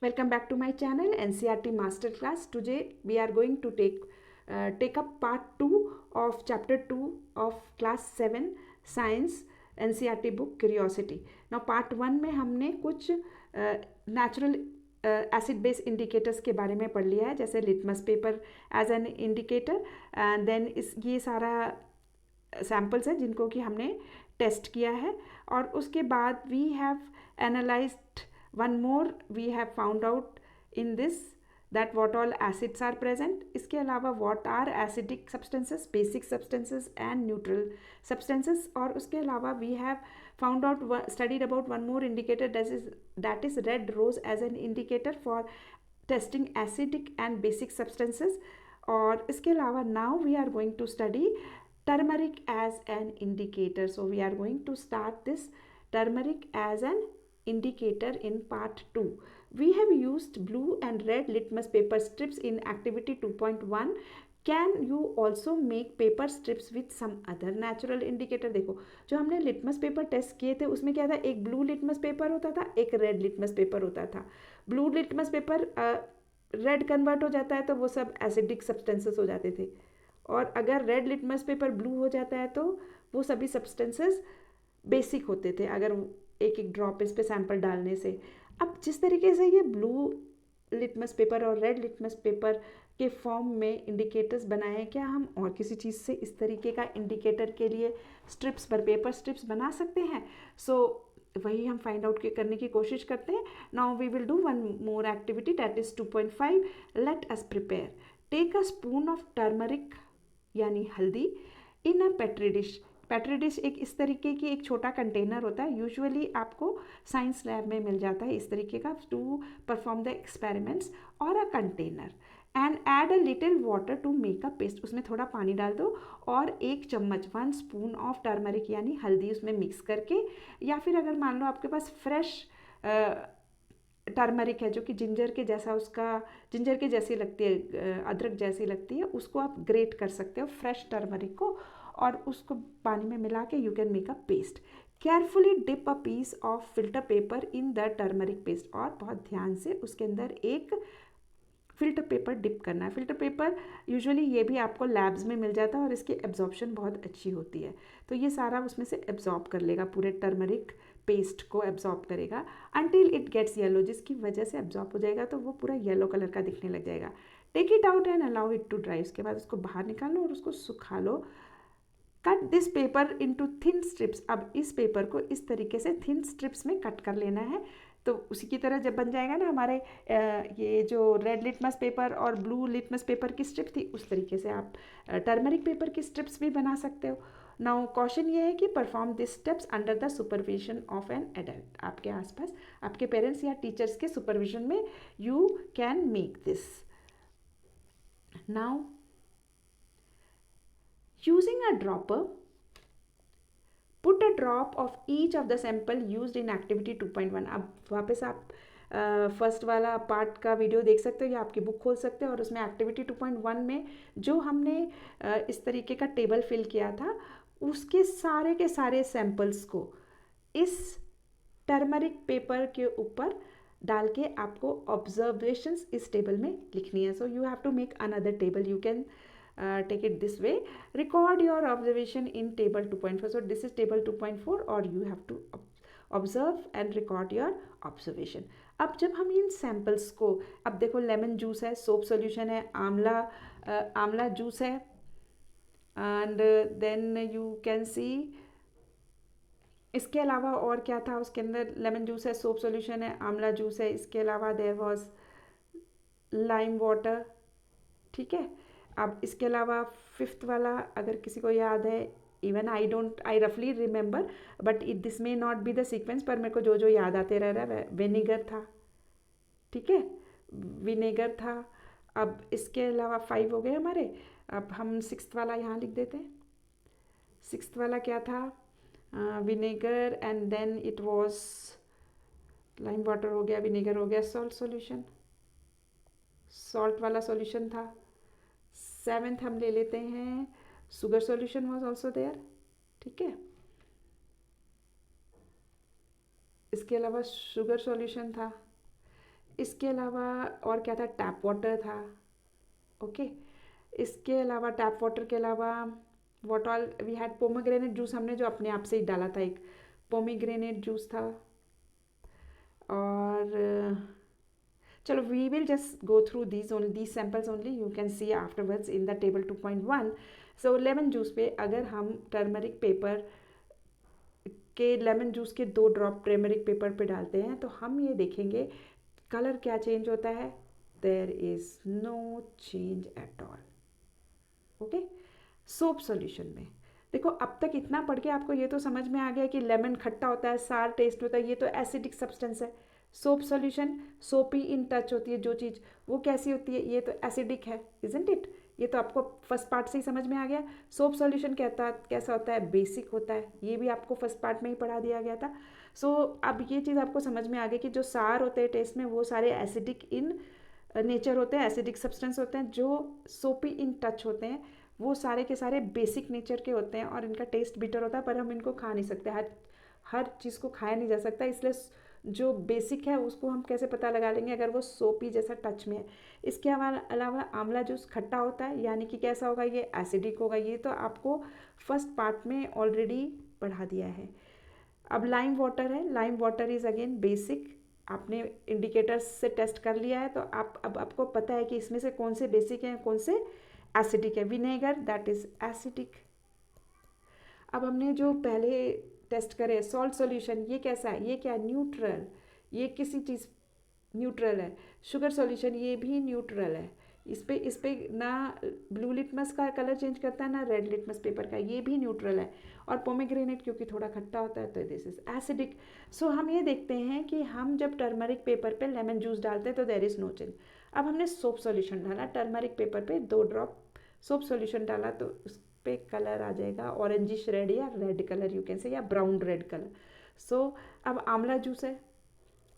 Welcome back to my channel NCERT Masterclass. Today we are going to take up part 2 of chapter 2 of class 7 science NCERT book Curiosity. Now part 1 में हमने कुछ natural acid base indicators के बारे में पढ़ लिया है, जैसे litmus paper as an indicator and then ये सारा सैम्पल्स है जिनको कि हमने टेस्ट किया है. और उसके बाद we have analysed one more, we have found out in this that what all acids are present. इसके अलावा what are acidic substances, basic substances and neutral substances. और उसके अलावा we have found out, studied about one more indicator, that is red rose as an indicator for testing acidic and basic substances. और इसके अलावा now we are going to study turmeric as an indicator. So we are going to start this turmeric as an indicator in part 2. We have used blue and red litmus paper strips in activity 2.1. Can you also make paper strips with some other natural indicator? देखो, जो हमने litmus paper test किए थे उसमें क्या था, एक blue litmus paper होता था, एक रेड लिटमस पेपर होता था. Blue litmus paper red convert हो जाता है तो वो सब एसिडिक सब्सटेंसेस हो जाते थे, और अगर रेड लिटमस पेपर ब्लू हो जाता है तो वो सभी सब्सटेंसेस बेसिक होते थे, अगर एक एक ड्रॉप इस पे सैंपल डालने से. अब जिस तरीके से ये ब्लू लिटमस पेपर और रेड लिटमस पेपर के फॉर्म में इंडिकेटर्स बनाए हैं, क्या हम और किसी चीज़ से इस तरीके का इंडिकेटर के लिए स्ट्रिप्स पर पेपर स्ट्रिप्स बना सकते हैं? सो वही हम फाइंड आउट करने की कोशिश करते हैं. Now we will do one more activity, that is 2.5. Let us prepare. Take a spoon of turmeric यानी हल्दी in a petri dish. Petri dish एक इस तरीके की एक छोटा कंटेनर होता है, यूजुअली आपको साइंस लैब में मिल जाता है इस तरीके का, टू परफॉर्म द एक्सपेरिमेंट्स. और a container and add a little water to make a paste. उसमें थोड़ा पानी डाल दो और 1 चम्मच 1 स्पून ऑफ टर्मरिक यानी हल्दी उसमें मिक्स करके, या फिर अगर मान लो आपके पास फ्रेश टर्मरिक है जो कि जिंजर के जैसा, उसका जिंजर के जैसी लगती है, अदरक जैसी लगती है, उसको आप ग्रेट कर सकते हो फ्रेश टर्मरिक को, और उसको पानी में मिला के you can make a paste. Carefully dip a piece of filter paper in the turmeric paste. और बहुत ध्यान से उसके अंदर एक फिल्टर पेपर डिप करना है. फिल्टर पेपर यूजुअली ये भी आपको लैब्स में मिल जाता है और इसकी एब्जॉर्प्शन बहुत अच्छी होती है, तो ये सारा उसमें से एब्जॉर्ब कर लेगा, पूरे टर्मरिक पेस्ट को एब्जॉर्ब करेगा अंटिल इट गेट्स येलो, जिसकी वजह से एब्जॉर्ब हो जाएगा तो वो पूरा येलो कलर का दिखने लग जाएगा. Take it out and allow it to dry. उसके बाद उसको बाहर निकालो और उसको सुखा लो. Cut this paper into thin strips. अब इस पेपर को इस तरीके से थिन स्ट्रिप्स में कट कर लेना है. तो उसी की तरह जब बन जाएगा ना हमारे ये जो रेड लिटमस पेपर और ब्लू लिटमस पेपर की स्ट्रिप थी, उस तरीके से आप टर्मरिक पेपर की स्ट्रिप्स भी बना सकते हो. नाउ कॉशन ये है कि perform this steps under the supervision of an adult. आपके आसपास आपके पेरेंट्स या टीचर्स के सुपरविजन में you can make this. Now using a dropper, put a drop of each of the sample used in activity 2.1. अब वापस आप first वाला पार्ट का वीडियो देख सकते हो या आपकी बुक खोल सकते हो, और उसमें एक्टिविटी 2.1 में जो हमने इस तरीके का टेबल फिल किया था उसके सारे के सारे सैम्पल्स को इस टर्मरिक पेपर के ऊपर डाल के आपको ऑब्जर्वेशंस इस टेबल में लिखनी है. So you have to make another table. You can take it this way. Record your observation in table 2.4. So this is table 2.4 और you have to observe and record your observation. अब जब हम इन samples को, अब देखो lemon juice है, soap solution है, आंवला जूस है, and then you can see इसके अलावा और क्या था उसके अंदर. लेमन जूस है, सोप सॉल्यूशन है, आंवला जूस है, इसके अलावा देयर वाज लाइम वाटर. ठीक है. अब इसके अलावा फिफ्थ वाला अगर किसी को याद है, इवन आई रफली remember but this may not be the sequence, पर मेरे को जो जो याद आते रह रहा है, विनेगर था. ठीक है, विनेगर था. अब इसके अलावा 5 हो गए हमारे. अब हम सिक्स्थ वाला यहाँ लिख देते हैं. सिक्स्थ वाला क्या था, vinegar and then it was lime water हो गया, विनेगर हो गया, सॉल्ट सॉल्यूशन, सॉल्ट वाला सॉल्यूशन था. 7th हम ले लेते हैं, sugar solution was also there. ठीक है, इसके अलावा शुगर सॉल्यूशन था. इसके अलावा और क्या था, टैप वाटर था। ओके, इसके अलावा टैप वाटर के अलावा what all we had, pomegranate juice हमने जो अपने आप से ही डाला था, एक पोमेग्रेनेट जूस था। और चलो we will just go through these samples only, you can see afterwards in the table 2.1. So lemon juice पे अगर हम टर्मरिक पेपर के, लेमन जूस के 2 ड्रॉप टर्मरिक पेपर पे डालते हैं तो हम ये देखेंगे कलर क्या चेंज होता है, there is no change at all. Okay, soap solution में देखो, अब तक इतना पढ़ के आपको ये तो समझ में आ गया कि लेमन खट्टा होता है, सार टेस्ट होता है, ये तो एसिडिक सब्सटेंस है। सोप सॉल्यूशन, सोपी इन टच होती है जो चीज़, वो कैसी होती है, ये तो एसिडिक है, इजंट इट। ये तो आपको फर्स्ट पार्ट से ही समझ में आ गया। सोप सॉल्यूशन कैसा होता है, बेसिक होता है, ये भी आपको फर्स्ट पार्ट में ही पढ़ा दिया गया था। सो अब ये चीज़ आपको समझ में आ गई कि जो सार होते हैं टेस्ट में वो सारे एसिडिक इन नेचर होते हैं, एसिडिक सब्सटेंस होते हैं। जो सोपी इन टच होते हैं वो सारे के सारे बेसिक नेचर के होते हैं और इनका टेस्ट बिटर होता है, पर हम इनको खा नहीं सकते, हर चीज़ को खाया नहीं जा सकता, इसलिए जो बेसिक है उसको हम कैसे पता लगा लेंगे अगर वो सोपी जैसा टच में है। इसके अलावा आंवला जूस खट्टा होता है, यानी कि कैसा होगा, ये एसिडिक होगा, ये तो आपको फर्स्ट पार्ट में ऑलरेडी पढ़ा दिया है। अब लाइम वाटर है, lime water is again basic, आपने इंडिकेटर्स से टेस्ट कर लिया है तो अब आपको पता है कि इसमें से कौन से बेसिक हैं कौन से एसिडिक है। Vinegar that is acidic. अब हमने जो पहले टेस्ट करे सॉल्ट सॉल्यूशन, ये कैसा है, ये क्या, न्यूट्रल, ये किसी चीज़ न्यूट्रल है। शुगर सॉल्यूशन ये भी न्यूट्रल है, इस पे ना ब्लू लिटमस का कलर चेंज करता है ना रेड लिटमस पेपर का, ये भी न्यूट्रल है। और पोमेग्रेनेट क्योंकि थोड़ा खट्टा होता है तो दिस इज एसिडिक। सो हम ये देखते हैं कि हम जब टर्मरिक पेपर पे लेमन जूस डालते हैं तो देर इज़ नो चेंज। अब हमने सोप सॉल्यूशन डाला टर्मरिक पेपर पे, 2 ड्रॉप सोप सॉल्यूशन डाला तो उस पे कलर आ जाएगा ऑरेंजिश रेड या red colour you can say, या ब्राउन रेड कलर। सो अब आंवला जूस है,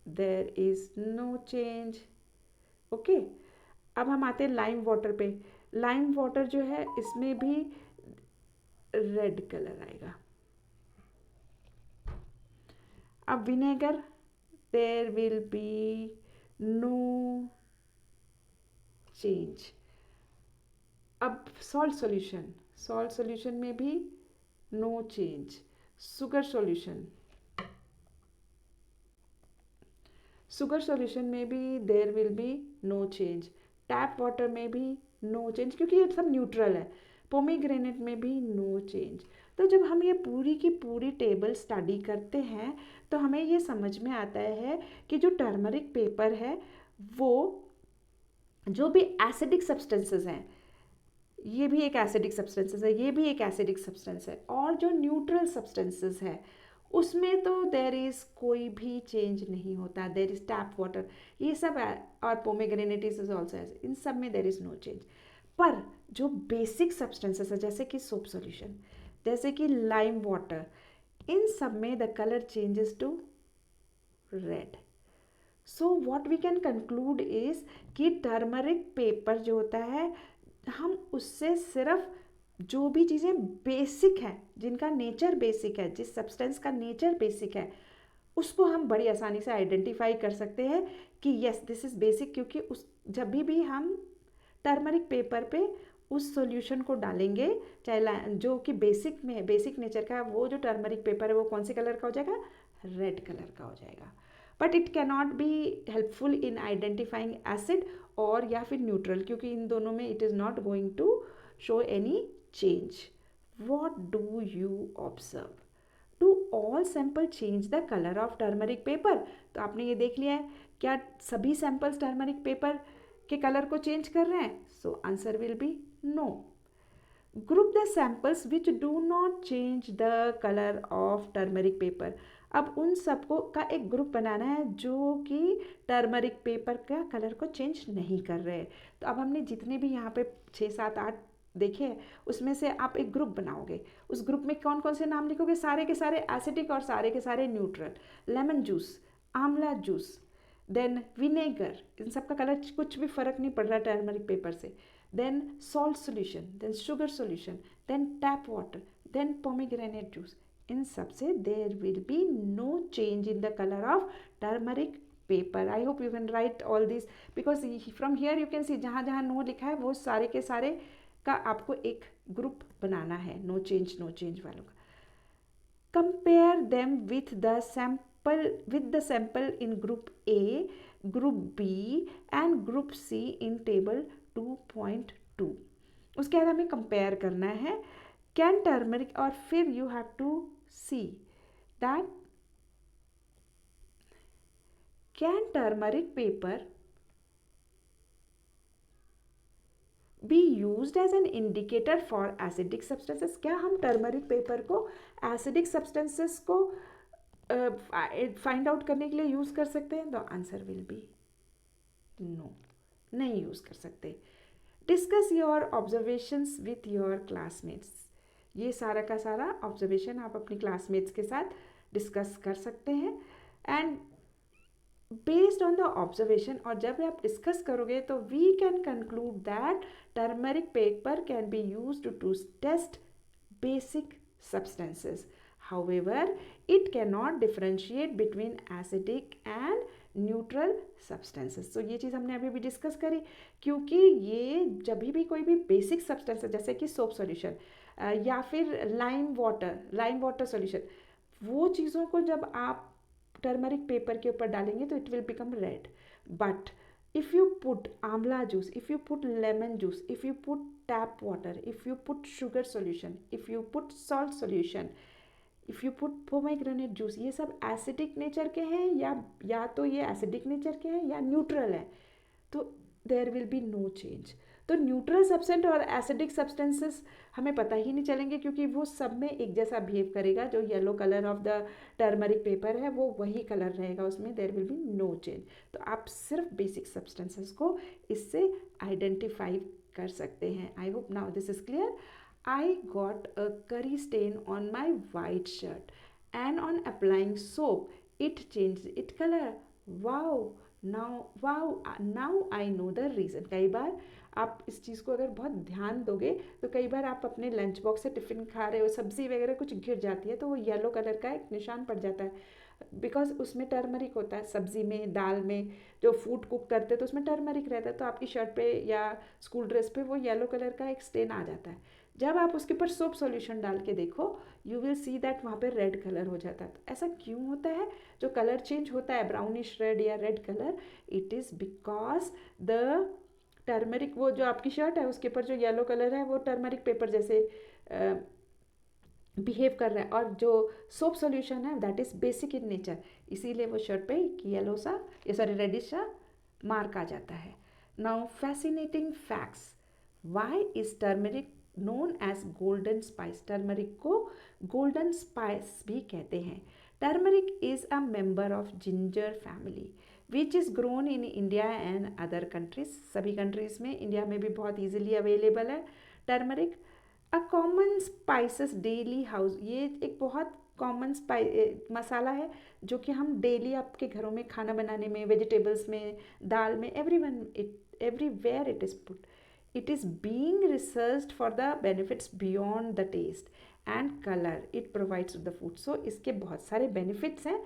there is no change. Okay, अब हम आते हैं लाइम वाटर पे। लाइम वाटर जो है इसमें भी रेड कलर आएगा। अब vinegar, there will be no change. अब सॉल्ट सॉल्यूशन में भी नो चेंज। शुगर सॉल्यूशन में भी there will be no change. Tap water में भी नो चेंज क्योंकि ये सब न्यूट्रल है। पोमीग्रेनेट में भी नो चेंज। तो जब हम ये पूरी की पूरी टेबल स्टडी करते हैं तो हमें ये समझ में आता है कि जो टर्मरिक पेपर है वो जो भी एसिडिक सब्सटेंसेस हैं, ये भी एक एसिडिक सब्सटेंसेस है, ये भी एक एसिडिक सब्सटेंस है, और जो न्यूट्रल सब्सटेंसेस है उसमें तो देर इज़ कोई भी चेंज नहीं होता, देर इज़ टैप वाटर, ये सब और पोमेग्रेनेट इज ऑल्सो एज, इन सब में देर इज़ नो चेंज। पर जो बेसिक सब्सटेंसेस है जैसे कि सोप सॉल्यूशन, जैसे कि लाइम वाटर, इन सब में the colour changes to red. So what we can conclude is कि टर्मरिक पेपर जो होता है हम उससे सिर्फ जो भी चीज़ें बेसिक हैं, जिनका नेचर बेसिक है, जिस सब्सटेंस का नेचर बेसिक है, उसको हम बड़ी आसानी से आइडेंटिफाई कर सकते हैं कि यस दिस इज़ बेसिक, क्योंकि उस जब भी हम टर्मरिक पेपर पे उस सॉल्यूशन को डालेंगे, चाहे जो कि बेसिक में बेसिक नेचर का, वो जो टर्मरिक पेपर है वो कौन से कलर का हो जाएगा, रेड कलर का हो जाएगा। But it cannot be helpful in identifying acid और या फिर न्यूट्रल, क्योंकि इन दोनों में it is not going to show any change. What do you observe? Do all sample change the colour of turmeric paper? तो आपने ये देख लिया है, क्या सभी सैंपल्स टर्मरिक पेपर के कलर को चेंज कर रहे हैं? So answer will be no. Group the samples which do not change the colour of turmeric paper. अब उन सबको का एक ग्रुप बनाना है जो कि टर्मरिक पेपर का कलर को चेंज नहीं कर रहे हैं। तो अब हमने जितने भी यहाँ पे 6, 7, 8 देखे हैं उसमें से आप एक ग्रुप बनाओगे। उस ग्रुप में कौन कौन से नाम लिखोगे? सारे के सारे एसिडिक और सारे के सारे neutral. Lemon juice, amla juice, then vinegar, इन सब का कलर कुछ भी फर्क नहीं पड़ रहा टर्मरिक पेपर से। Then salt solution, then sugar solution, then tap water, then pomegranate juice. इन सब से there will be no change in the colour of turmeric paper. I hope you can write all these, because from here you can see जहाँ जहाँ no लिखा है वो सारे के सारे का आपको एक ग्रुप बनाना है, नो चेंज वालों का. Compare them with the sample in group A, group B and group C in table 2.2. उसके बाद हमें कंपेयर करना है कैन टर्मरिक, और फिर you have to see that can turmeric paper be used as an indicator for acidic substances. क्या हम turmeric paper को एसिडिक सब्सटेंसेस को फाइंड आउट करने के लिए यूज़ कर सकते हैं? The answer will be no, नहीं यूज़ कर सकते. Discuss your observations with your classmates. ये सारा का सारा ऑब्जर्वेशन आप अपनी क्लासमेट्स के साथ डिस्कस कर सकते हैं. And based on the observation, और जब आप डिस्कस करोगे तो we can conclude that turmeric paper can be used to test basic substances. However, it cannot differentiate between acidic and neutral substances. तो ये चीज़ हमने अभी भी डिस्कस करी, क्योंकि ये जब भी कोई भी बेसिक सब्सटेंस है जैसे कि सोप सॉल्यूशन या फिर लाइम वाटर सॉल्यूशन, वो चीज़ों को जब आप टर्मरिक पेपर के ऊपर डालेंगे तो it will become red. But if you put amla juice, if you put lemon juice, if you put tap water, if you put sugar solution, if you put salt solution, if you put pomegranate juice, ये सब acidic nature के हैं या तो ये acidic nature के हैं या न्यूट्रल है, तो there will be no change. तो न्यूट्रल सब्सटेंस और एसिडिक सब्सटेंसेस हमें पता ही नहीं चलेंगे, क्योंकि वो सब में एक जैसा बिहेव करेगा. जो yellow colour of the turmeric paper है वो वही कलर रहेगा उसमें, there will be no change. तो आप सिर्फ बेसिक सब्सटेंसेस को इससे आइडेंटिफाई कर सकते हैं. I hope now this is clear. I got a curry stain on my white shirt and on applying soap it changed its color. Wow, now I know the reason. कई बार आप इस चीज़ को अगर बहुत ध्यान दोगे तो कई बार आप अपने लंच बॉक्स से टिफ़िन खा रहे हो, सब्ज़ी वगैरह कुछ गिर जाती है तो वो येलो कलर का एक निशान पड़ जाता है, बिकॉज उसमें टर्मरिक होता है. सब्ज़ी में, दाल में जो फूड कुक करते हैं तो उसमें टर्मरिक रहता है, तो आपकी शर्ट पे या स्कूल ड्रेस पे वो येलो कलर का एक स्टेन आ जाता है. जब आप उसके ऊपर सोप सॉल्यूशन डाल के देखो, यू विल सी दैट वहाँ पे रेड कलर हो जाता है. तो ऐसा क्यों होता है? जो कलर चेंज होता है ब्राउनिश रेड या red colour, it is because the turmeric, वो जो आपकी शर्ट है उसके ऊपर जो येलो कलर है वो टर्मरिक पेपर जैसे बिहेव कर रहा है, और जो सोप सॉल्यूशन है that is basic in nature, इसीलिए वो शर्ट पे येलो सा रेडिश सा मार्क आ जाता है. Now fascinating facts. Why is turmeric known as golden spice? Turmeric को गोल्डन स्पाइस भी कहते हैं. Turmeric is a member of ginger family which is grown in India and other countries. सभी कंट्रीज़ में, इंडिया में भी बहुत ईजिली अवेलेबल है turmeric. A common spices daily house, ये एक बहुत कॉमन मसाला है जो कि हम डेली आपके घरों में खाना बनाने में, वेजिटेबल्स में, दाल में, everywhere it is put. It is being researched for the benefits beyond the taste and color it provides to the food. So इसके बहुत सारे benefits हैं.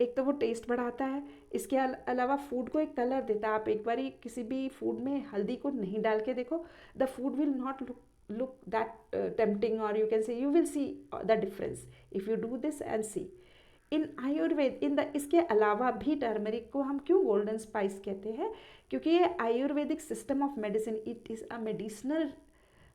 एक तो वो टेस्ट बढ़ाता है, इसके अलावा फूड को एक कलर देता है. आप एक बार किसी भी फूड में हल्दी को नहीं डाल के देखो, the food will not look that tempting, or you can say you will see the difference if you do this and see. इन आयुर्वेद इसके अलावा भी टर्मरिक को हम क्यों गोल्डन स्पाइस कहते हैं? क्योंकि ये Ayurvedic system of medicine, it is a medicinal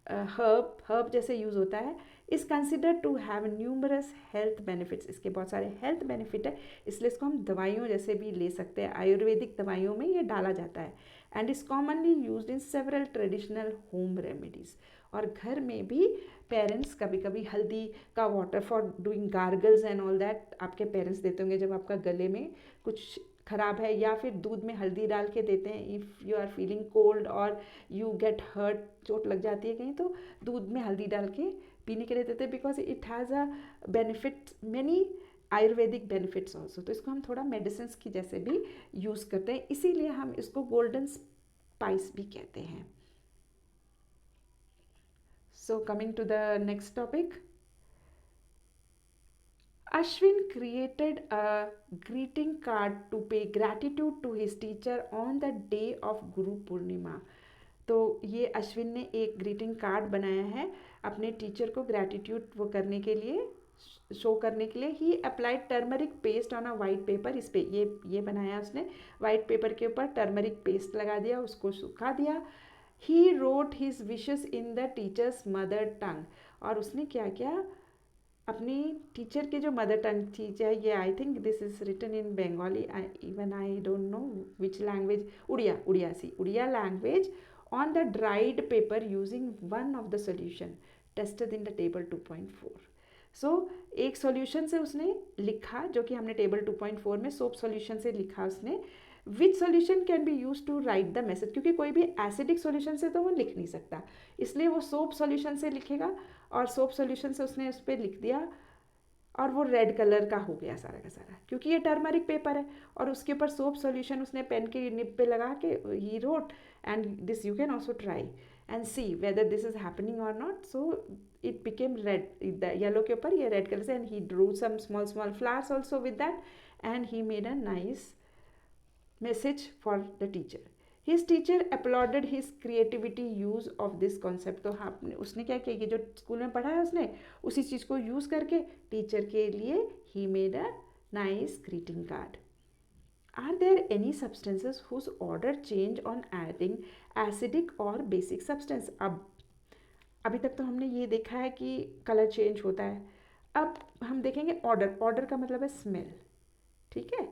herb जैसे यूज़ होता है. Is considered to have numerous health benefits. इसके बहुत सारे हेल्थ बेनिफिट है, इसलिए इसको हम दवाइयों जैसे भी ले सकते हैं. आयुर्वेदिक दवाइयों में ये डाला जाता है. And is commonly used in several traditional home remedies. और घर में भी पेरेंट्स कभी कभी हल्दी का water for doing gargles and all that आपके पेरेंट्स देते होंगे जब आपका गले में कुछ ख़राब है, या फिर दूध में हल्दी डाल के देते हैं. If you are feeling cold और यू गेट हर्ट, चोट लग जाती है कहीं, तो दूध में हल्दी डाल के पीने के लिए देते हैं, because it has a benefit, many Ayurvedic benefits also. तो इसको हम थोड़ा मेडिसिन की जैसे भी यूज़ करते हैं, इसीलिए हम इसको गोल्डन स्पाइस भी कहते हैं. So coming to the next topic, Ashwin created a greeting card to pay gratitude to his teacher on the day of Guru Purnima. तो ये अश्विन ने एक ग्रीटिंग कार्ड बनाया है अपने टीचर को ग्रैटिट्यूड वो करने के लिए, शो करने के लिए. He applied turmeric paste on a white paper. इस पे ये बनाया उसने, वाइट पेपर के ऊपर टर्मरिक पेस्ट लगा दिया, उसको सुखा दिया. He wrote his wishes in the teachers mother tongue. और उसने क्या किया, अपनी टीचर के जो मदर टंग थी, चाहे ये I think this is written in Bengali, even I don't know which language, Odia language on the dried paper using one of the solution tested in the table 2.4. So एक सॉल्यूशन से उसने लिखा जो कि हमने टेबल 2.4 में सोप सॉल्यूशन से लिखा उसने. Which solution can be use to write the message, क्योंकि कोई भी एसिडिक सॉल्यूशन से तो वो लिख नहीं सकता, इसलिए वो सोप सॉल्यूशन से लिखेगा. और सोप सॉल्यूशन से उसने उस पर लिख दिया और वो रेड कलर का हो गया सारा का सारा, क्योंकि ये टर्मरिक पेपर है. और उसके ऊपर सोप सॉल्यूशन उसने पेन के निब पे लगा के he wrote. And this you can also try and see whether this is happening और not. So it became red, yellow के ऊपर ये रेड कलर से. And he drew some small small flowers also with that and he made a nice message for the teacher. His teacher uploaded his creativity use of this concept. तो हाँ, उसने क्या किया कि जो स्कूल में पढ़ा है उसने उसी चीज़ को यूज़ करके टीचर के लिए ही made a nice greeting card. Are there any substances whose odour change on adding acidic और बेसिक सब्सटेंस. अब अभी तक तो हमने ये देखा है कि कलर चेंज होता है. अब हम देखेंगे ऑर्डर. ऑर्डर का मतलब है स्मेल. ठीक है,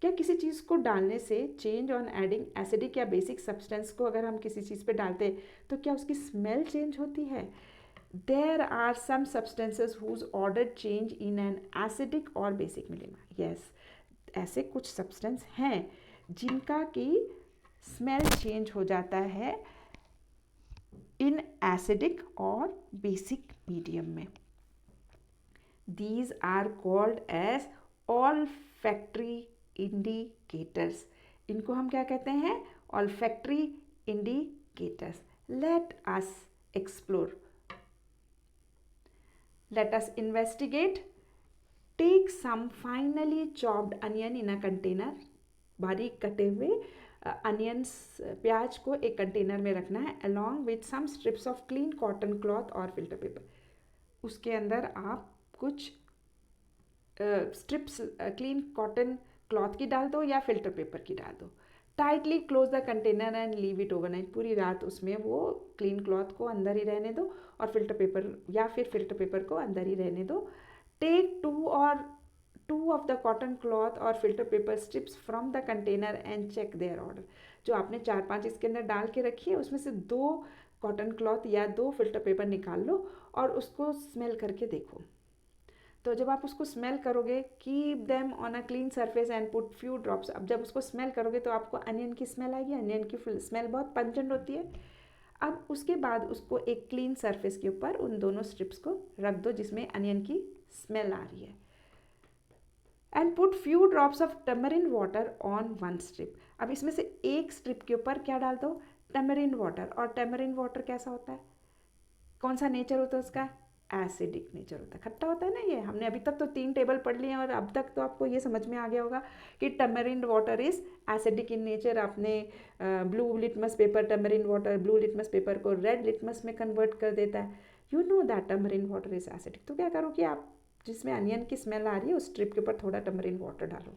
क्या किसी चीज़ को डालने से, चेंज ऑन एडिंग एसिडिक या बेसिक सब्सटेंस को अगर हम किसी चीज़ पे डालते हैं तो क्या उसकी स्मेल चेंज होती है? There are some substances whose odour change in an acidic और बेसिक मिलेमा. यस, ऐसे कुछ सब्सटेंस हैं जिनका कि स्मेल चेंज हो जाता है इन एसिडिक और बेसिक मीडियम में. These are called as olfactory indicators. इनको हम क्या कहते हैं? Olfactory indicators. Let us explore, let us investigate. Take some finally chopped onion in a container. बारीक कटे हुए अनियंस, प्याज को एक कंटेनर में रखना है along with some strips of clean cotton cloth और फिल्टर पेपर. उसके अंदर आप कुछ स्ट्रिप्स क्लीन कॉटन क्लॉथ की डाल दो या फिल्टर पेपर की डाल दो. Tightly close the container and leave it overnight. पूरी रात उसमें वो क्लीन क्लॉथ को अंदर ही रहने दो और फिल्टर पेपर को अंदर ही रहने दो. Take two of the cotton cloth और filter paper strips from the container and check their order. जो आपने 4-5 इसके अंदर डाल के रखी है उसमें से 2 कॉटन क्लॉथ या 2 फिल्टर पेपर निकाल लो और उसको स्मेल करके देखो. तो जब आप उसको स्मेल करोगे, keep them on a clean surface and put few drops. अब जब उसको स्मेल करोगे तो आपको अनियन की स्मेल आएगी. अनियन की स्मेल बहुत पंजेंट होती है. अब उसके बाद उसको एक क्लीन सरफेस के ऊपर उन दोनों स्ट्रिप्स को रख दो जिसमें अनियन की स्मेल आ रही है. And put few drops of tamarind water on one strip. अब इसमें से एक स्ट्रिप के ऊपर क्या डाल दो? टमरिन वाटर. और टमरिन वाटर कैसा होता है? कौन सा नेचर होता है उसका? एसिडिक नेचर होता है, खट्टा होता है ना. ये हमने अभी तक तो 3 टेबल पढ़ लिए हैं और अब तक तो आपको ये समझ में आ गया होगा कि tamarind water is acidic in nature. आपने blue litmus paper, tamarind water blue litmus paper को रेड लिटमस में कन्वर्ट कर देता है. You know that tamarind water is acidic. तो क्या करो कि आप जिसमें अनियन की स्मेल आ रही है उस स्ट्रिप के ऊपर थोड़ा टमरिन वाटर डालो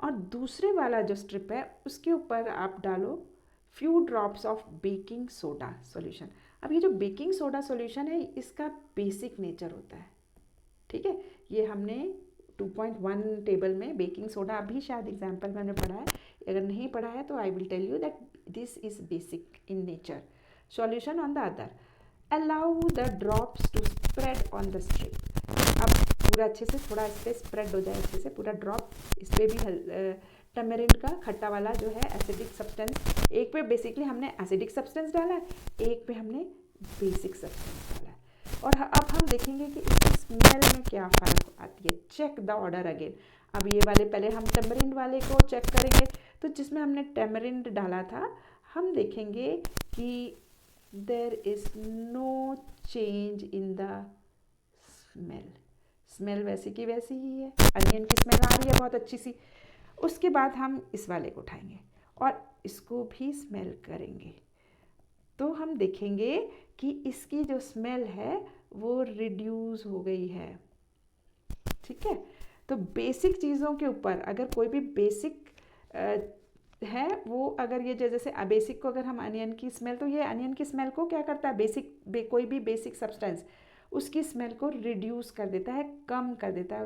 और दूसरे वाला जो स्ट्रिप है उसके ऊपर आप डालो few drops of baking soda solution. अब ये जो बेकिंग सोडा सॉल्यूशन है इसका बेसिक नेचर होता है. ठीक है, ये हमने 2.1 टेबल में बेकिंग सोडा अभी शायद एग्जाम्पल मैंने पढ़ा है. अगर नहीं पढ़ा है तो I will tell you that this is basic in nature. Solution on the other, allow the drops to spread on the strip. अब पूरा अच्छे से थोड़ा इस पर स्प्रेड हो जाए, अच्छे से पूरा ड्रॉप इस पर भी टमरिन का खट्टा वाला जो है एसिडिक सब्सटेंस. एक पे बेसिकली हमने एसिडिक सब्सटेंस डाला है, एक पे हमने बेसिक सब्सटेंस डाला है. और अब हम देखेंगे कि इसकी स्मेल में क्या फ़र्क आती है. Check the odour again. अब ये वाले पहले हम टमरिन वाले को चेक करेंगे. तो जिसमें हमने टमरिन डाला था हम देखेंगे कि there is no change in the smell. Smell वैसी की वैसी ही है, अनियन की स्मेल आ रही है बहुत अच्छी सी। उसके बाद हम इस वाले को उठाएंगे और इसको भी स्मेल करेंगे, तो हम देखेंगे कि इसकी जो स्मेल है वो रिड्यूस हो गई है। ठीक है, तो बेसिक चीज़ों के ऊपर अगर कोई भी बेसिक है वो, अगर ये जैसे बेसिक को अगर हम अनियन की स्मेल, तो ये अनियन की स्मेल को क्या करता है, कोई भी बेसिक सब्सटेंस उसकी स्मेल को रिड्यूस कर देता है, कम कर देता है,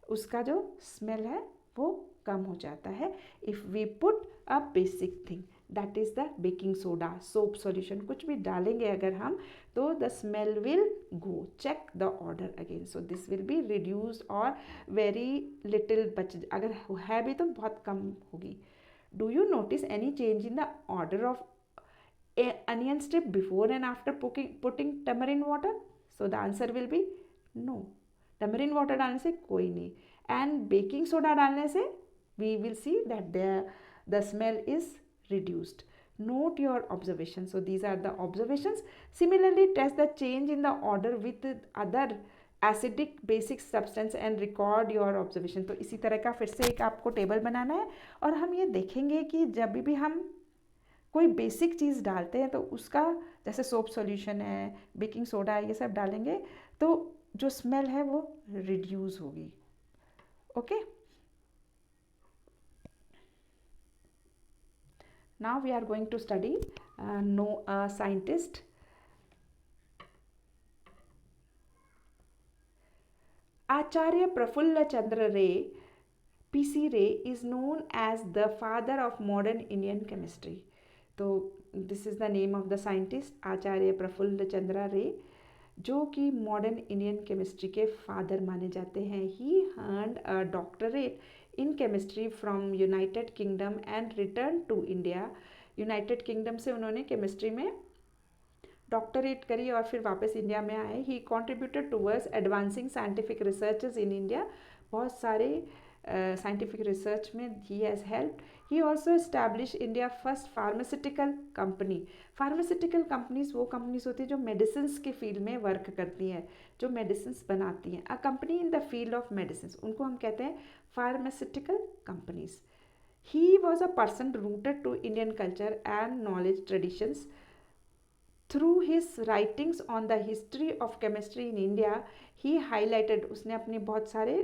उसका जो स्मेल है वो कम हो जाता है। If we put a basic thing that is the baking soda, soap solution, कुछ भी डालेंगे अगर हम, तो the smell will go. Check the odour again, so this will be reduced और वेरी लिटिल बच, अगर है भी तो बहुत कम होगी। Do you notice any change in the odour of onion strip before and after putting tamarind water? So the answer will be no. tamarind water डालने से कोई नहीं, and baking soda डालने से we will see that the smell is reduced. Note your observations. So these are the observations. Similarly, test the change in the order with other acidic basic substance and record your observation. तो इसी तरह का फिर से एक आपको table बनाना है और हम ये देखेंगे कि जब भी हम कोई बेसिक चीज़ डालते हैं तो उसका, जैसे सोप सॉल्यूशन है, बेकिंग सोडा है, ये सब डालेंगे तो जो स्मेल है वो रिड्यूस होगी। Okay, now we are going to study no scientist. Acharya Prafulla Chandra Ray, PC Ray, is known as the father of modern Indian chemistry. तो this is the name of the scientist, Acharya Prafulla Chandra Ray, जो कि मॉडर्न इंडियन केमिस्ट्री के father माने जाते हैं। He earned a doctorate in chemistry from United Kingdom and return to India. United Kingdom से उन्होंने chemistry में डॉक्टरेट करी और फिर वापस इंडिया में आए। ही contributed towards advancing scientific researches in India, बहुत सारे साइंटिफिक रिसर्च में he has help. He also establish India first pharmaceutical company. Pharmaceutical companies वो कंपनीज होती है जो मेडिसिन के फील्ड में वर्क करती हैं, जो मेडिसिन बनाती हैं। A company in the field of medicine, उनको हम कहते हैं pharmaceutical companies. He was a person rooted to Indian culture and knowledge traditions. Through his writings on the history of chemistry in India, he highlighted, उसने अपने बहुत सारे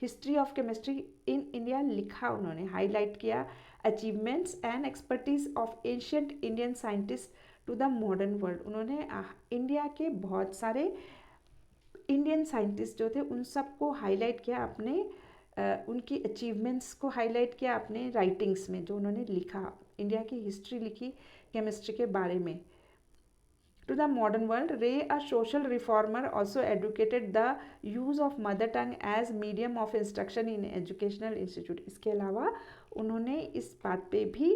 history of chemistry in India लिखा, उन्होंने हाईलाइट किया achievements and expertise of ancient Indian scientist to the modern world. उन्होंने India के बहुत सारे इंडियन साइंटिस्ट जो थे उन सबको हाईलाइट किया अपने उनकी अचीवमेंट्स को हाईलाइट किया अपने राइटिंग्स में, जो उन्होंने लिखा, इंडिया की हिस्ट्री लिखी केमिस्ट्री के बारे में। To the modern world, Ray, a social reformer, also advocated the use of mother tongue as medium of instruction in educational institute. इसके अलावा उन्होंने इस बात पे भी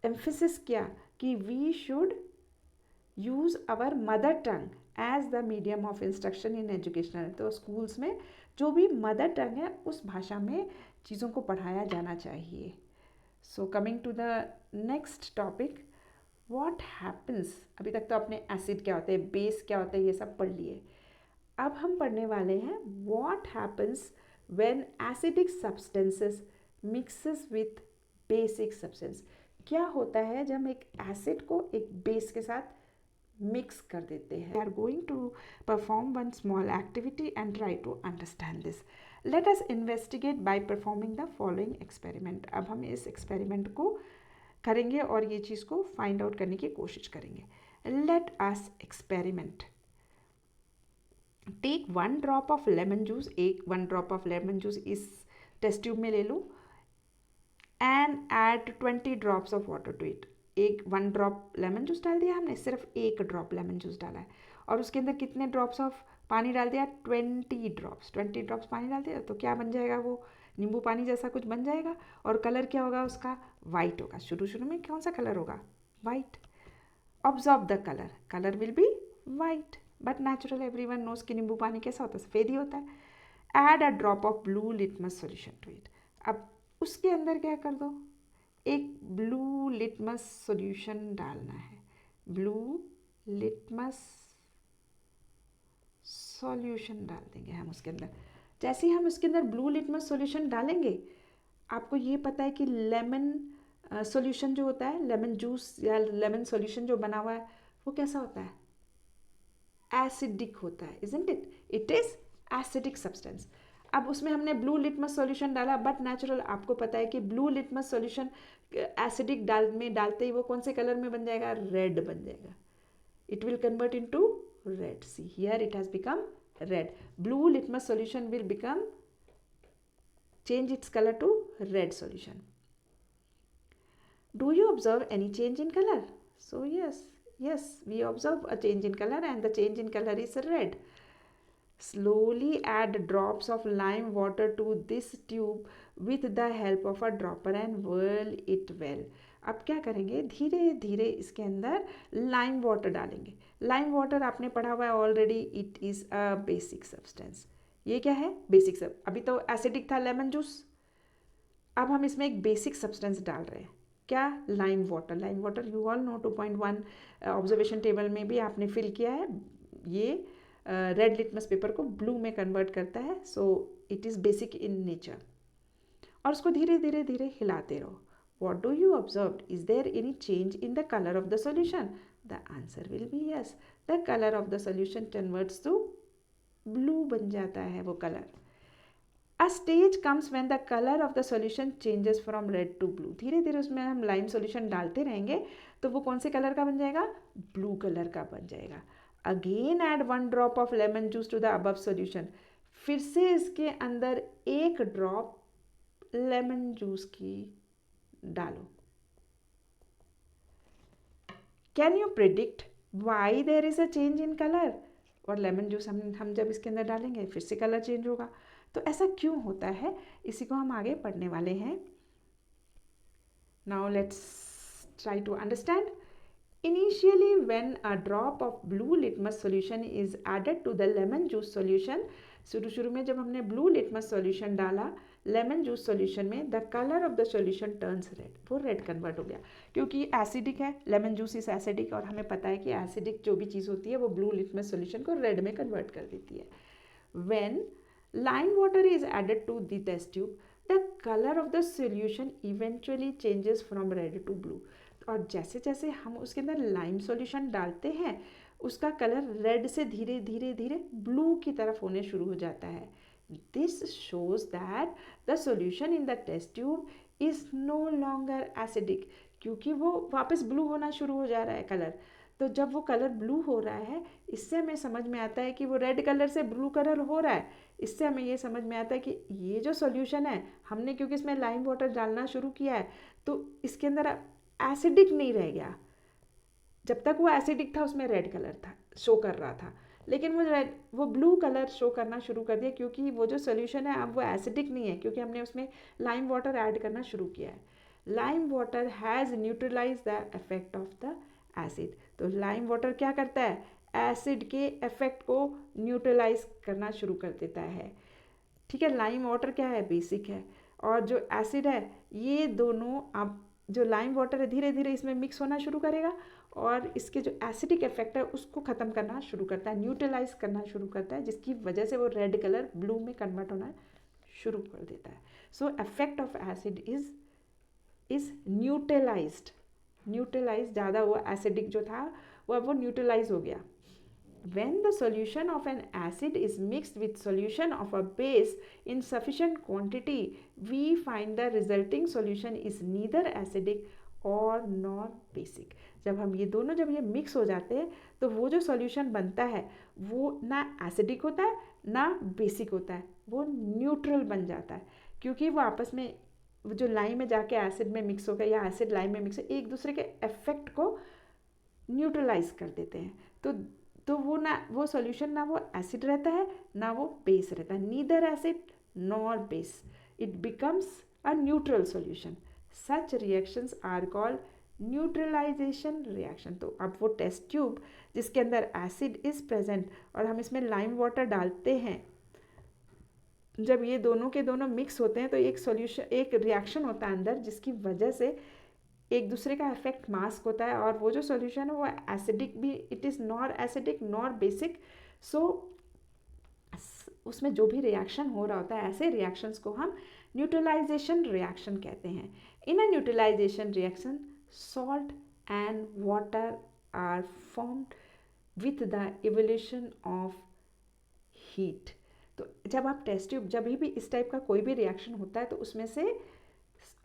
एम्फेसिस किया कि we should use our mother tongue as the medium of instruction in educational. तो schools में जो भी mother tongue है उस भाषा में चीज़ों को पढ़ाया जाना चाहिए। So coming to the next topic, what happens, अभी तक तो आपने एसिड क्या होता है, बेस क्या होता है, ये सब पढ़ लिए। अब हम पढ़ने वाले हैं what happens when acidic substances mixes with basic substance. क्या होता है जब हम एक एसिड को एक बेस के साथ मिक्स कर देते हैं। We are going to perform one small activity and try to understand this. Let us investigate by performing the following experiment. अब हम इस एक्सपेरिमेंट को करेंगे और ये चीज़ को फाइंड आउट करने की कोशिश करेंगे। Let us experiment. Take 1 drop of lemon juice, 1 drop of lemon juice इस टेस्ट ट्यूब में ले लो and add 20 drops of water to it. 1 drop lemon juice डाल दिया हमने, सिर्फ 1 ड्रॉप लेमन जूस डाला है और उसके अंदर कितने ड्रॉप्स ऑफ पानी डाल दिया, 20 ड्रॉप्स पानी डाल दिया। तो क्या बन जाएगा, वो नींबू पानी जैसा कुछ बन जाएगा और कलर क्या होगा उसका, वाइट होगा। शुरू में कौन सा कलर होगा, white. Observe the colour, colour will be white, but natural everyone knows कि नींबू पानी कैसा होता है, सफ़ेद ही होता है। Add a drop of blue litmus solution to it. अब उसके अंदर क्या कर दो, एक ब्लू लिटमस सॉल्यूशन डालना है, ब्लू लिटमस सॉल्यूशन डाल देंगे हम उसके अंदर। जैसे ही हम उसके अंदर ब्लू लिटमस सॉल्यूशन डालेंगे, आपको ये पता है कि लेमन सॉल्यूशन जो होता है, लेमन जूस या लेमन सॉल्यूशन जो बना हुआ है, वो कैसा होता है? एसिडिक होता है, isn't it? It is acidic substance. अब उसमें हमने ब्लू लिटमस सॉल्यूशन डाला, बट नेचुरल आपको पता है कि ब्लू लिटमस सॉल्यूशन एसिडिक डालते ही वो कौन से कलर में बन जाएगा? रेड बन जाएगा। It will convert into red. See here it has become red. Blue litmus solution will change its color to red solution. Do you observe any change in color? So yes, we observe a change in color, and the change in color is red. Slowly add drops of lime water to this tube with the help of a dropper and whirl it well. अब क्या करेंगे? धीरे धीरे इसके अंदर lime water डालेंगे. Lime water आपने पढ़ा हुआ है already. It is a basic substance. ये क्या है? बेसिक सब. अभी तो एसिडिक था लेमन जूस, अब हम इसमें एक बेसिक सब्सटेंस डाल रहे हैं. क्या? Lime water. Lime water you all know 2.1 observation table में भी आपने फिल किया है. ये रेड लिटमस पेपर को ब्लू में कन्वर्ट करता है. So it is basic in nature. और उसको धीरे धीरे धीरे हिलाते रहो. What do you observe? Is there any change in the color of the solution? The answer will be yes. The color of the solution converts to blue बन जाता है वो color. A stage comes when the color of the solution changes from red to blue. धीरे धीरे उसमें हम lime solution डालते रहेंगे तो वो कौन से कलर का बन जाएगा? ब्लू कलर का बन जाएगा. Again add 1 drop of lemon juice to the above solution. फिर से इसके अंदर 1 ड्रॉप लेमन जूस की डालो. Can you predict why there is a change in colour? और लेमन जूस हम जब इसके अंदर डालेंगे फिर से कलर चेंज होगा. तो ऐसा क्यों होता है, इसी को हम आगे पढ़ने वाले हैं. Now let's try to understand. Initially, when a drop of blue litmus solution is added to the lemon juice solution, शुरू में जब हमने blue litmus solution डाला लेमन जूस सॉल्यूशन में, the colour of the solution turns red. वो red convert हो गया क्योंकि एसिडिक है. लेमन जूस इज एसिडिक और हमें पता है कि एसिडिक जो भी चीज़ होती है वो ब्लू लिटमस सॉल्यूशन को रेड में कन्वर्ट कर देती है. When lime water is added to the test tube, the colour of the solution eventually changes from red to blue. और जैसे जैसे हम उसके अंदर लाइम सॉल्यूशन डालते हैं उसका कलर रेड से धीरे धीरे धीरे ब्लू की तरफ होने शुरू हो जाता है. This shows that the solution in the test tube is no longer acidic, क्योंकि वो वापस ब्लू होना शुरू हो जा रहा है कलर. तो जब वो कलर ब्लू हो रहा है, इससे हमें समझ में आता है कि वो रेड कलर से ब्लू कलर हो रहा है. इससे हमें ये समझ में आता है कि ये जो सॉल्यूशन है, हमने क्योंकि इसमें लाइम वाटर डालना शुरू किया है तो इसके अंदर एसिडिक नहीं रह गया. जब तक वो एसिडिक था उसमें रेड कलर था, शो कर रहा था, लेकिन वो ब्लू कलर शो करना शुरू कर दिया क्योंकि वो जो सोल्यूशन है अब वो एसिडिक नहीं है, क्योंकि हमने उसमें लाइम वाटर ऐड करना शुरू किया है. Lime water has neutralise the effect of the acid. तो लाइम वाटर क्या करता है? एसिड के इफेक्ट को न्यूट्रलाइज करना शुरू कर देता है. ठीक है, लाइम वाटर क्या है? बेसिक है. और जो एसिड है, ये दोनों अब जो लाइम वाटर है धीरे धीरे इसमें मिक्स होना शुरू करेगा और इसके जो एसिडिक इफेक्ट है उसको ख़त्म करना शुरू करता है, न्यूट्रलाइज करना शुरू करता है, जिसकी वजह से वो रेड कलर ब्लू में कन्वर्ट होना शुरू कर देता है. So effect of acid is neutralised. ज़्यादा हुआ, एसिडिक जो था वो अब वो न्यूट्रलाइज हो गया. When the solution of an acid is mixed with solution of a base in sufficient quantity, we find the resulting solution is neither acidic or nor basic. जब ये मिक्स हो जाते हैं तो वो जो सॉल्यूशन बनता है वो ना एसिडिक होता है ना बेसिक होता है, वो न्यूट्रल बन जाता है, क्योंकि वो आपस में जो लाइम में जाके एसिड में मिक्स हो गया या एसिड लाइम में मिक्स हो, एक दूसरे के इफेक्ट को न्यूट्रलाइज कर देते हैं. तो वो सॉल्यूशन ना वो एसिड रहता है ना वो बेस रहता है. Neither acid nor base, it becomes a neutral solution. Such reactions are called neutralisation reaction. तो अब वो टेस्ट ट्यूब जिसके अंदर एसिड इज प्रेजेंट और हम इसमें लाइम वाटर डालते हैं, जब ये दोनों के दोनों मिक्स होते हैं तो एक रिएक्शन होता है अंदर, जिसकी वजह से एक दूसरे का इफेक्ट मास्क होता है और वो जो सॉल्यूशन है वो एसिडिक भी, it is nor acidic nor basic. So उसमें जो भी रिएक्शन हो रहा होता है, ऐसे रिएक्शंस को हम न्यूट्रलाइजेशन रिएक्शन कहते हैं. In a neutralisation reaction salt and water are formed with the evolution of heat. तो जब आप टेस्ट ट्यूब, जब भी इस टाइप का कोई भी रिएक्शन होता है तो उसमें से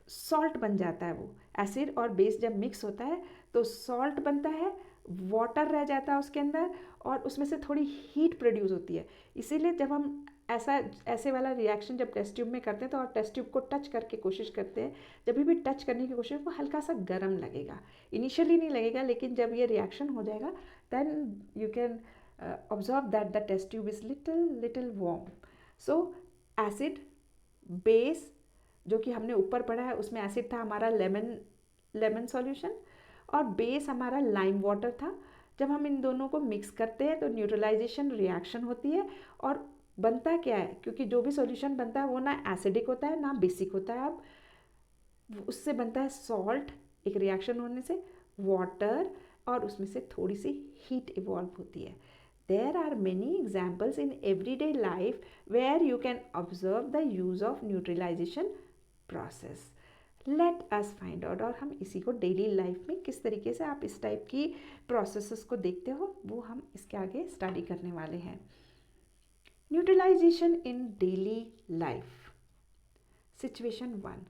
सॉल्ट बन जाता है. वो एसिड और बेस जब मिक्स होता है तो सॉल्ट बनता है, वाटर रह जाता है उसके अंदर, और उसमें से थोड़ी हीट प्रोड्यूस होती है. इसीलिए जब हम ऐसे वाला रिएक्शन जब टेस्ट ट्यूब में करते हैं तो और टेस्ट ट्यूब को टच करके कोशिश करते हैं, जब भी टच करने की कोशिश वो हल्का सा गर्म लगेगा. इनिशियली नहीं लगेगा, लेकिन जब ये रिएक्शन हो जाएगा then you can observe that the test tube is little warm. So acid, base, जो कि हमने ऊपर पढ़ा है उसमें एसिड था हमारा लेमन सॉल्यूशन, और बेस हमारा लाइम वाटर था. जब हम इन दोनों को मिक्स करते हैं तो न्यूट्रलाइजेशन रिएक्शन होती है, और बनता क्या है, क्योंकि जो भी सॉल्यूशन बनता है वो ना एसिडिक होता है ना बेसिक होता है. अब उससे बनता है सॉल्ट, एक रिएक्शन होने से वाटर, और उसमें से थोड़ी सी हीट इवॉल्व होती है. There are many examples in everyday life where you can observe the use of neutralization process. Let us find out. और हम इसी को डेली लाइफ में किस तरीके से आप इस टाइप की प्रोसेसेस को देखते हो वो हम इसके आगे स्टडी करने वाले हैं. Neutralisation in daily life. Situation 1.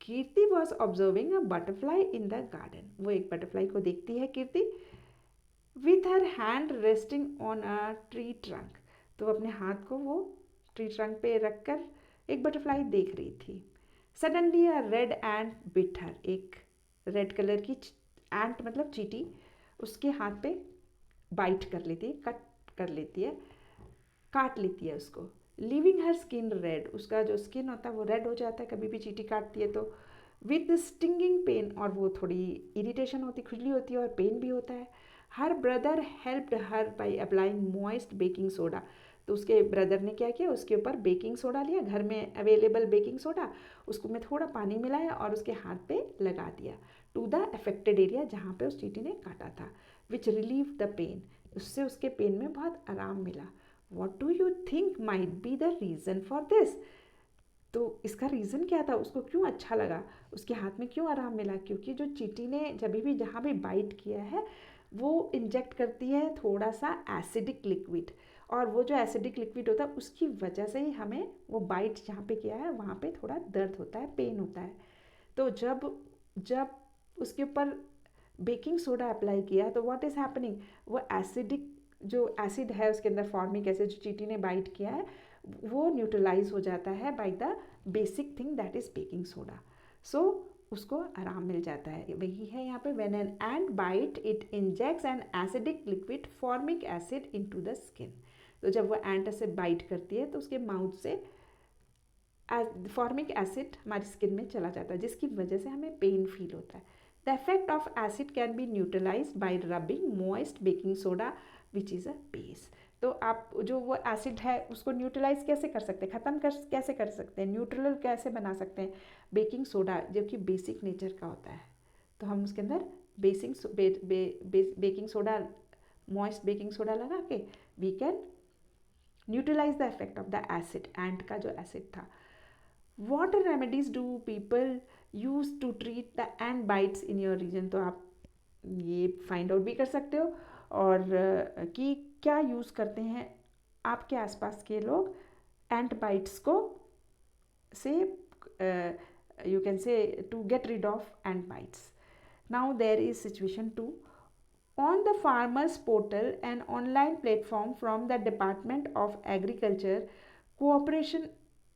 Kirti was observing a butterfly in the garden. वो एक बटरफ्लाई को देखती है कीर्ति, with her hand resting on a tree trunk. तो अपने हाथ को वो ट्री ट्रंक पे रखकर एक बटरफ्लाई देख रही थी. सडनली अ रेड एंट बिट हर. एक रेड कलर की एंट मतलब चींटी उसके हाथ पे बाइट कर लेती है, कट कर लेती है, काट लेती है उसको. लीविंग हर स्किन रेड. उसका जो स्किन होता है वो रेड हो जाता है कभी भी चींटी काटती है तो. With stinging pain. और वो थोड़ी इरिटेशन होती, खुजली होती है और पेन भी होता है. Her brother helped her by applying moist baking soda. तो उसके ब्रदर ने क्या किया, उसके ऊपर बेकिंग सोडा लिया, घर में अवेलेबल बेकिंग सोडा, उसको में थोड़ा पानी मिलाया और उसके हाथ पे लगा दिया टू द अफेक्टेड एरिया जहाँ पे उस चींटी ने काटा था. विच रिलीव द पेन. उससे उसके पेन में बहुत आराम मिला. What do you think might be the reason for this. तो इसका रीज़न क्या था, उसको क्यों अच्छा लगा, उसके हाथ में क्यों आराम मिला. क्योंकि जो चींटी ने जब भी जहाँ भी बाइट किया है वो इंजेक्ट करती है थोड़ा सा एसिडिक लिक्विड, और वो जो एसिडिक लिक्विड होता है उसकी वजह से ही हमें वो बाइट जहाँ पे किया है वहाँ पे थोड़ा दर्द होता है, पेन होता है. तो जब जब उसके ऊपर बेकिंग सोडा अप्लाई किया तो व्हाट इज़ हैपनिंग, वो एसिडिक जो एसिड है उसके अंदर फॉर्मिक एसिड जो चींटी ने बाइट किया है वो न्यूट्रलाइज हो जाता है by the basic thing that is baking soda. So उसको आराम मिल जाता है. वही है यहाँ पे when an ant bite it injects an acidic liquid formic acid into the skin. तो जब वो एंट से बाइट करती है तो उसके माउथ से फॉर्मिक एसिड हमारी स्किन में चला जाता है जिसकी वजह से हमें पेन फील होता है. The effect of acid can be neutralise by rubbing moist baking soda which is a base. तो आप जो वो एसिड है उसको न्यूट्रलाइज कैसे कर सकते हैं, ख़त्म कैसे कर सकते हैं, न्यूट्रल कैसे बना सकते हैं. बेकिंग सोडा जो कि बेसिक नेचर का होता है तो हम उसके अंदर baking soda, moist baking soda लगा के we can neutralise the effect of the acid, ant का जो एसिड था. What remedies do people use to treat the ant bites in your region. तो आप ये फाइंड आउट भी कर सकते हो और कि क्या यूज़ करते हैं आपके आसपास के लोग एंट बाइट्स को से you can say to get rid of ant bites. Now there is situation 2. On the farmers portal, an online platform from the Department of Agriculture, Cooperation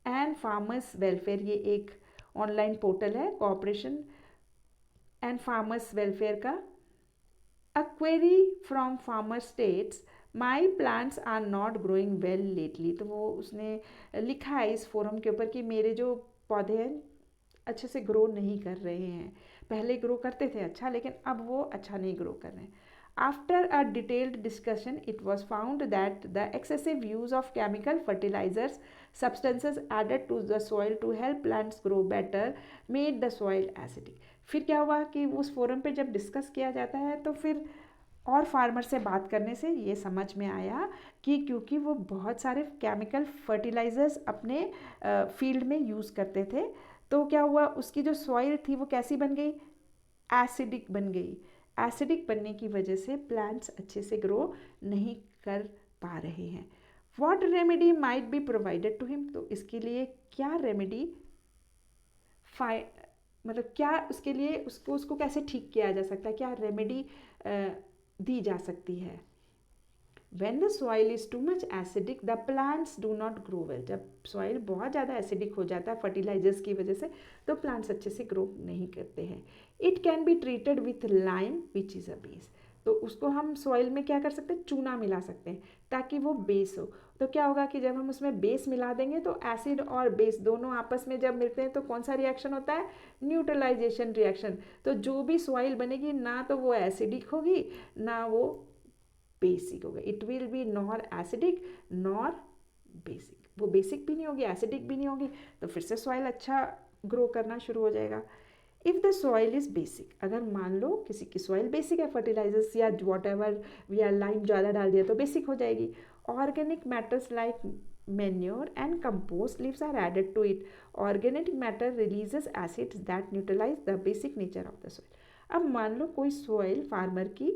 and Farmers Welfare, ये एक ऑनलाइन पोर्टल है cooperation and farmers welfare का. A query from farmer states my plants are not growing well lately. तो वो उसने लिखा है इस फोरम के ऊपर कि मेरे जो पौधे हैं अच्छे से ग्रो नहीं कर रहे हैं. पहले ग्रो करते थे अच्छा, लेकिन अब वो अच्छा नहीं ग्रो कर रहे हैं. After a detailed discussion it was found that the excessive use of chemical fertilisers substances added to the soil to help plants grow better made the soil acidic. फिर क्या हुआ कि उस फोरम पे जब डिस्कस किया जाता है तो फिर और फार्मर से बात करने से ये समझ में आया कि क्योंकि वो बहुत सारे केमिकल फर्टिलाइजर्स अपने फील्ड में यूज़ करते थे, तो क्या हुआ, उसकी जो सॉइल थी वो कैसी बन गई, एसिडिक बन गई। एसिडिक बनने की वजह से प्लांट्स अच्छे से ग्रो नहीं कर पा रहे हैं। What remedy might be provided to him, तो इसके लिए क्या रेमेडी मतलब क्या उसके लिए उसको उसको कैसे ठीक किया जा सकता है, क्या रेमेडी दी जा सकती है। When the soil is too much acidic, the plants do not grow well. जब soil बहुत ज़्यादा acidic हो जाता है fertilizers की वजह से, तो plants अच्छे से grow नहीं करते हैं. It can be treated with lime, which is a base. तो उसको हम soil में क्या कर सकते हैं, चूना मिला सकते हैं ताकि वो बेस हो. तो क्या होगा कि जब हम उसमें बेस मिला देंगे तो एसिड और बेस दोनों आपस में जब मिलते हैं तो कौन सा रिएक्शन होता है, न्यूट्रलाइजेशन रिएक्शन. तो जो भी सॉइल बनेगी ना तो वो एसिडिक होगी ना वो बेसिक होगा. It will be nor acidic nor basic. वो बेसिक भी नहीं होगी, एसिडिक भी नहीं होगी, तो फिर से सॉइल अच्छा ग्रो करना शुरू हो जाएगा. If the soil is basic, अगर मान लो किसी की सॉइल बेसिक है, फर्टिलाइजर्स या वॉट एवर या लाइम ज़्यादा डाल दिया तो बेसिक हो जाएगी. Organic matters like manure and compost leaves are added to it. Organic matter releases acids that neutralize the basic nature of the soil. अब मान लो कोई सॉइल फार्मर की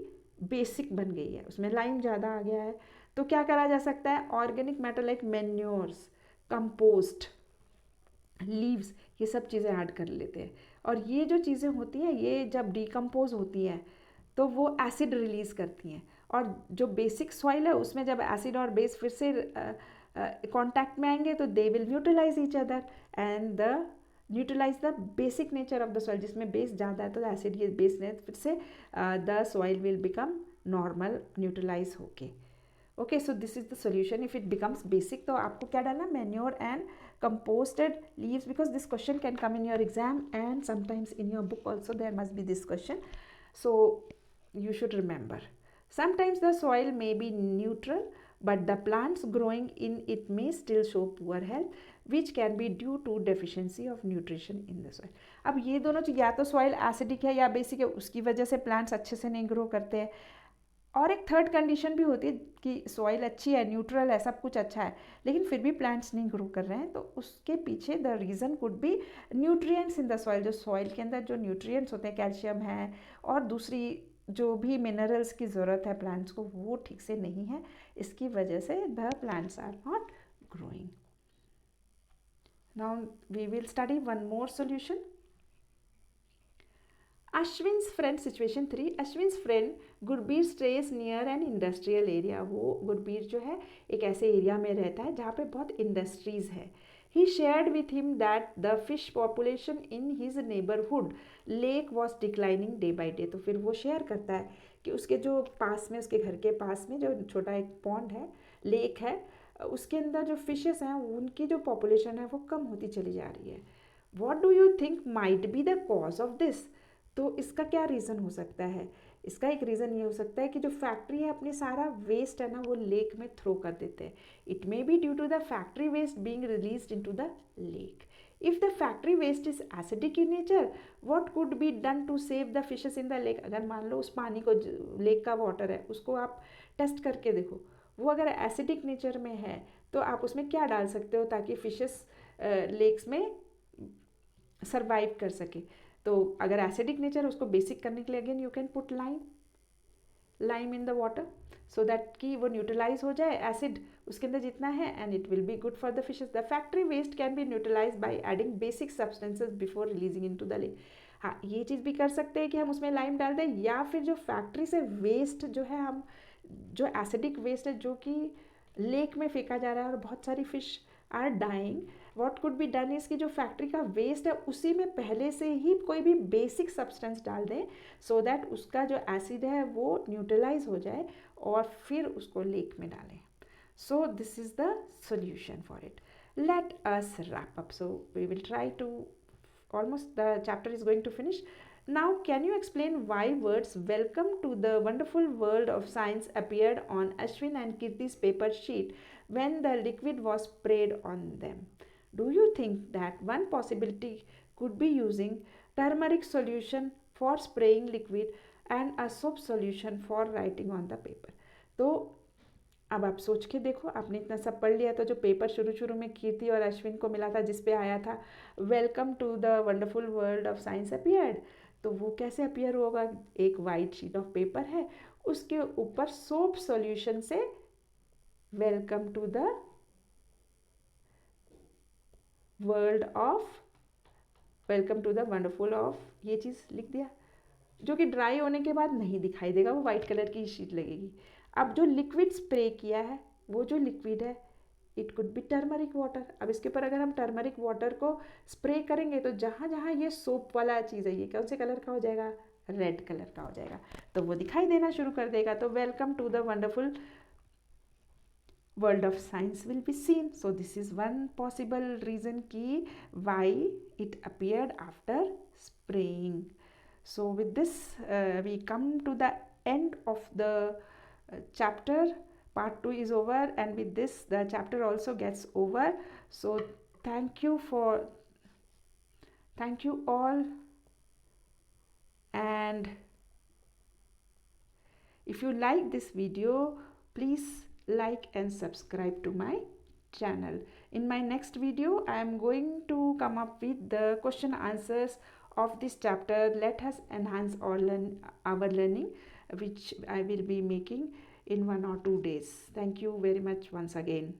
बेसिक बन गई है, उसमें लाइम ज़्यादा आ गया है, तो क्या करा जा सकता है, organic matter like manures, compost, leaves, ये सब चीज़ें ऐड कर लेते हैं. और ये जो चीज़ें होती हैं ये जब डिकम्पोज होती हैं तो वो एसिड रिलीज़ करती हैं. और जो बेसिक सॉइल है उसमें जब एसिड और बेस फिर से कांटेक्ट में आएंगे तो they will neutralise each other and the neutralise the basic nature of the soil. जिसमें बेस ज़्यादा है तो एसिड ये बेस ने फिर से the soil will become normal, neutralise होके. Okay, so this is the solution. If it becomes basic तो आपको क्या डालना, manure and composted leaves, because this question can come in your exam and sometimes in your book also there must be this question, so you should remember. Sometimes the soil may be neutral but the plants growing in it may still show poor health which can be due to deficiency of nutrition in the soil. अब ये दोनों या तो soil acidic है या basic है, उसकी वजह से प्लांट्स अच्छे से नहीं ग्रो करते हैं. और एक थर्ड कंडीशन भी होती है कि सॉइल अच्छी है, न्यूट्रल है, सब कुछ अच्छा है, लेकिन फिर भी प्लांट्स नहीं ग्रो कर रहे हैं, तो उसके पीछे the reason could be nutrients in the soil. जो सॉइल के अंदर जो न्यूट्रिएंट्स होते हैं, कैल्शियम है और दूसरी जो भी मिनरल्स की ज़रूरत है प्लांट्स को, वो ठीक से नहीं है. इसकी वजह से the plants are not growing. Now we will study one more solution. Ashwin's friend, situation 3. Ashwin's friend Gurbir stays near an industrial area. वो गुरबीर जो है एक ऐसे एरिया में रहता है जहाँ पे बहुत इंडस्ट्रीज़ है. He shared with him that the fish population in his neighbourhood lake was declining day by day. तो फिर वो शेयर करता है कि उसके जो पास में, उसके घर के पास में जो छोटा एक पॉन्ड है, लेक है, उसके अंदर जो फिशेस हैं उनकी जो पॉपुलेशन है वो कम होती चली जा रही है. What do you think might be the cause of this. तो इसका क्या रीज़न हो सकता है. इसका एक रीज़न ये हो सकता है कि जो फैक्ट्री है अपने सारा वेस्ट है ना वो लेक में थ्रो कर देते हैं. It may be due to the factory waste being released into the lake. If the factory waste is acidic in nature, what could be done to save the fishes in the lake. अगर मान लो उस पानी को, lake का water है, उसको आप test करके देखो, वो अगर एसिडिक नेचर में है तो आप उसमें क्या डाल सकते हो ताकि फिशेस लेक्स में सर्वाइव कर सके. तो अगर एसिडिक नेचर उसको बेसिक करने के लिए again you can put lime in the water so that कि वो न्यूट्रलाइज हो जाए एसिड उसके अंदर जितना है and it will be good for the fishes. The factory waste can be neutralise by adding basic substances before releasing into the lake. हाँ, ये चीज़ भी कर सकते हैं कि हम उसमें लाइम डाल दें, या फिर जो फैक्ट्री से वेस्ट जो है, हम जो एसिडिक वेस्ट है जो कि लेक में फेंका जा रहा है और बहुत सारी fish are dying, what could be done is कि जो फैक्ट्री का वेस्ट है उसी में पहले से ही कोई भी बेसिक सब्सटेंस डाल दें सो दैट उसका जो एसिड है वो न्यूट्रलाइज हो जाए और फिर उसको लेक में डालें. So this is the solution for it. Let us wrap up. So we will try to, almost the chapter is going to finish. Now can you explain why words welcome to the wonderful world of science appeared on Ashwin and Kirti's paper sheet when the liquid was sprayed on them? Do you think that one possibility could be using turmeric solution for spraying liquid and a soap solution for writing on the paper. तो अब आप सोच के देखो, आपने इतना सब पढ़ लिया तो जो पेपर शुरू शुरू में कीर्ति और अश्विन को मिला था जिस पे आया था welcome to the wonderful world of science appeared, तो वो कैसे अपीयर होगा? एक वाइट शीट ऑफ पेपर है, उसके ऊपर सोप सॉल्यूशन से welcome to the world of, welcome to the wonderful of, ये चीज़ लिख दिया, जो कि ड्राई होने के बाद नहीं दिखाई देगा, वो वाइट कलर की शीट लगेगी। अब जो लिक्विड स्प्रे किया है, वो जो लिक्विड है it could be turmeric water. अब इसके ऊपर अगर हम टर्मरिक वाटर को स्प्रे करेंगे तो जहाँ जहाँ ये सोप वाला चीज़ है ये कौन से कलर का हो जाएगा? रेड कलर का हो जाएगा, तो वो दिखाई देना शुरू कर देगा। तो welcome to the wonderful world of science will be seen. So this is one possible reason ki why it appeared after spraying. So with this we come to the end of the chapter. Part 2 is over, and with this the chapter also gets over. So thank you all, and if you like this video, please like and subscribe to my channel. In my next video I am going to come up with the question answers of this chapter. Let us enhance our learning, which I will be making in 1 or 2 days. Thank you very much once again.